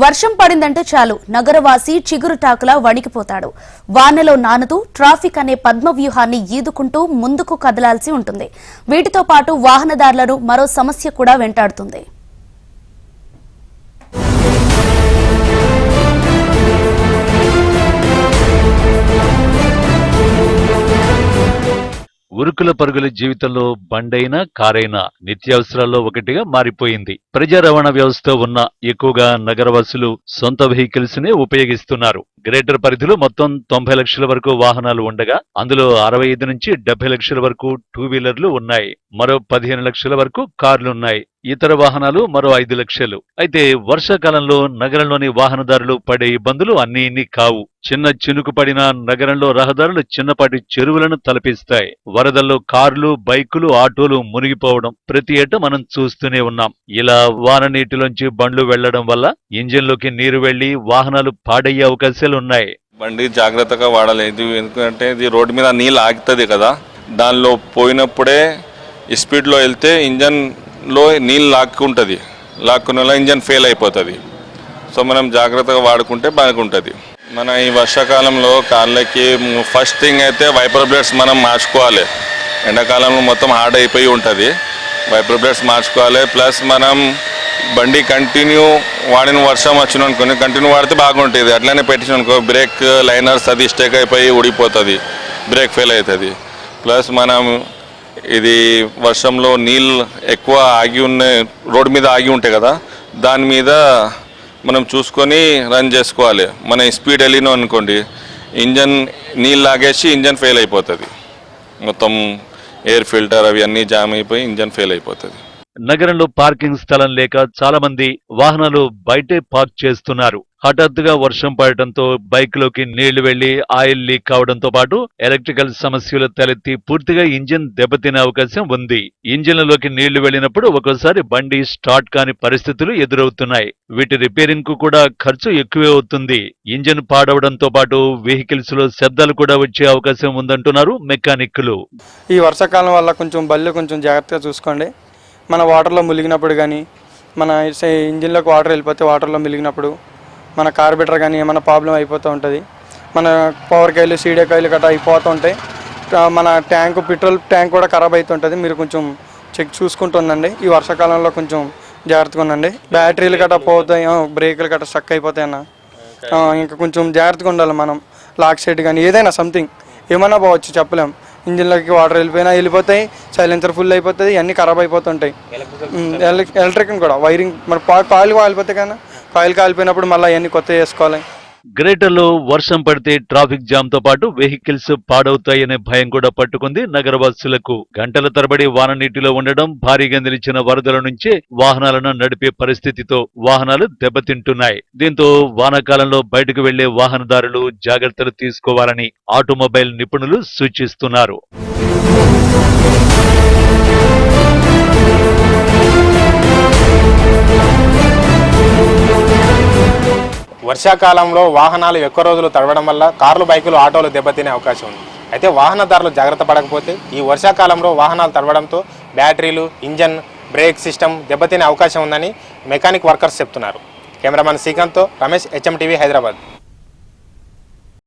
వర్షం పడిందంటే చాలు నగరవాసి చిగురుటాకులా వణికిపోతాడు. వానలో నానుతూ ట్రాఫిక్ అనే పద్మవ్యూహాన్ని ఈదుకుంటూ ముందుకు కదలాల్సి ఉంటుంది. వీటితో పాటు వాహనదారులను మరో సమస్య కూడా వెంటాడుతుంది. ఉరుకుల పరుగుల జీవితంలో బండైనా కారైనా నిత్యావసరాల్లో ఒకటిగా మారిపోయింది. ప్రజా రవాణా వ్యవస్థ ఉన్న ఎక్కువగా నగరవాసులు సొంత వెహికల్స్ నే ఉపయోగిస్తున్నారు. గ్రేటర్ పరిధిలో మొత్తం 90 లక్షల వరకు వాహనాలు ఉండగా అందులో 65 నుంచి 70 లక్షల వరకు టూ వీలర్లు ఉన్నాయి. మరో 15 లక్షల వరకు కార్లున్నాయి. ఇతర వాహనాలు మరో 5 లక్షలు. అయితే వర్షాకాలంలో నగరంలోని వాహనదారులు పడే ఇబ్బందులు అన్నీ ఇన్ని కావు. చిన్న చినుకు పడిన నగరంలో రహదారులు చిన్నపాటి చెరువులను తలపిస్తాయి. వరదల్లో కార్లు, బైకులు, ఆటోలు మునిగిపోవడం ప్రతి ఏటా మనం చూస్తూనే ఉన్నాం. ఇలా వాన నీటిలోంచి బండ్లు వెళ్లడం వల్ల ఇంజిన్లోకి నీరు వెళ్లి వాహనాలు పాడయ్యే అవకాశాలున్నాయి. బండి జాగ్రత్తగా వాడలేదు, ఎందుకంటే ఇది రోడ్డు మీద నీళ్ళు ఆగుతుంది కదా, దానిలో పోయినప్పుడే స్పీడ్లో వెళ్తే ఇంజన్లో నీళ్ళు లాక్కుంటుంది, లాక్కునే వల్ల ఇంజన్ ఫెయిల్ అయిపోతుంది. సో మనం జాగ్రత్తగా వాడుకుంటే బాగుంటుంది. మన ఈ వర్షాకాలంలో కార్లకి ఫస్ట్ థింగ్ అయితే వైపర్ బ్లేడ్స్ మనం మార్చుకోవాలి. ఎండాకాలంలో మొత్తం హార్డ్ అయిపోయి ఉంటుంది, వైపర్ బ్లేడ్స్ మార్చుకోవాలి. ప్లస్ మనం బండి కంటిన్యూ వాడిన వర్షం వచ్చిన అనుకోని కంటిన్యూ వాడితే బాగుంటుంది. అట్లనే పెట్టిన అనుకో బ్రేక్ లైనర్స్ అది స్టేక్ అయిపోయి ఊడిపోతుంది, బ్రేక్ ఫెయిల్ అవుతుంది. ప్లస్ మనం ఇది వర్షంలో నీళ్ళు ఎక్కువ ఆగి ఉన్నాయి, రోడ్డు మీద ఆగి ఉంటాయి కదా, దాని మీద మనం చూసుకొని రన్ చేసుకోవాలి. మన స్పీడ్ వెళ్ళినాం అనుకోండి, ఇంజన్ నీళ్ళు లాగేసి ఇంజన్ ఫెయిల్ అయిపోతుంది. మొత్తం ఎయిర్ ఫిల్టర్ అవి అన్నీ జామ్ అయిపోయి ఇంజన్ ఫెయిల్ అయిపోతుంది. నగరంలో పార్కింగ్ స్థలం లేక చాలా మంది వాహనాలు బయటే పార్క్ చేస్తున్నారు. హఠాత్తుగా వర్షం పడటంతో బైక్ లోకి నీళ్లు వెళ్లి ఆయిల్ లీక్ కావడంతో పాటు ఎలక్ట్రికల్ సమస్యలు తలెత్తి పూర్తిగా ఇంజిన్ దెబ్బతినే అవకాశం ఉంది. ఇంజిన్లలోకి నీళ్లు వెళ్లినప్పుడు ఒక్కోసారి బండి స్టార్ట్ కాని పరిస్థితులు ఎదురవుతున్నాయి. వీటి రిపేరింగ్ కు కూడా ఖర్చు ఎక్కువే అవుతుంది. ఇంజిన్ పాడవడంతో పాటు వెహికల్స్ లో శబ్దాలు కూడా వచ్చే అవకాశం ఉందంటున్నారు మెకానిక్లు. ఈ వర్షాకాలం వల్ల కొంచెం జాగ్రత్తగా చూసుకోండి. మన వాటర్లో మునిగినప్పుడు కానీ, మన ఇంజిన్లోకి వాటర్ వెళ్ళిపోతే వాటర్లో మునిగినప్పుడు మన కార్బెటర్ కానీ ఏమైనా ప్రాబ్లం అయిపోతూ ఉంటుంది. మన పవర్ కాయిలు, సీడే కాయిలు గట్రా అయిపోతూ ఉంటాయి. మన పెట్రోల్ ట్యాంక్ కూడా ఖరాబ్ అవుతుంటుంది. మీరు కొంచెం చూసుకుంటుందండి. ఈ వర్షాకాలంలో కొంచెం జాగ్రత్తగా ఉండండి. బ్యాటరీలు గట్రా పోతాయి, బ్రేకులు గట్రా స్టక్ అయిపోతాయి అన్న. ఇంకా కొంచెం జాగ్రత్తగా ఉండాలి. మనం లాక్ సెట్ కానీ ఏదైనా సంథింగ్ ఏమైనా పోవచ్చు, చెప్పలేం. ఇంజిన్లోకి వాటర్ వెళ్ళిపోతాయి, సైలెన్సర్ ఫుల్ అయిపోతుంది, అన్నీ ఖరాబ్ అయిపోతుంటాయి. ఎలక్ట్రిక్ కూడా వైరింగ్ మన కాయిల్ కాలిపోతాయి కదా, కాయిల్ కాలిపోయినప్పుడు మళ్ళీ అవన్నీ కొత్త చేసుకోవాలి. గ్రేటర్ లో వర్షం పడితే ట్రాఫిక్ జామ్ తో పాటు వెహికల్స్ పాడవుతాయనే భయం కూడా పట్టుకుంది నగరవాసులకు. గంటల తరబడి వాన నీటిలో ఉండడం, భారీగా నిలిచిన వరదల నుంచే వాహనాలను నడిపే పరిస్థితితో వాహనాలు దెబ్బతింటున్నాయి. దీంతో వానాకాలంలో బయటకు వెళ్లే వాహనదారులు జాగ్రత్తలు తీసుకోవాలని ఆటోమొబైల్ నిపుణులు సూచిస్తున్నారు. వర్షాకాలంలో వాహనాలు ఎక్కువ రోజులు తడవడం వల్ల కార్లు, బైకులు, ఆటోలు దెబ్బతినే అవకాశం ఉంది. అయితే వాహనదారులు జాగ్రత్త పడకపోతే ఈ వర్షాకాలంలో వాహనాలు తడవడంతో బ్యాటరీలు, ఇంజన్, బ్రేక్ సిస్టమ్ దెబ్బతినే అవకాశం ఉందని మెకానిక్ వర్కర్స్ చెప్తున్నారు. కెమెరామెన్ శ్రీకాంత్తో రమేష్, HM TV, హైదరాబాద్.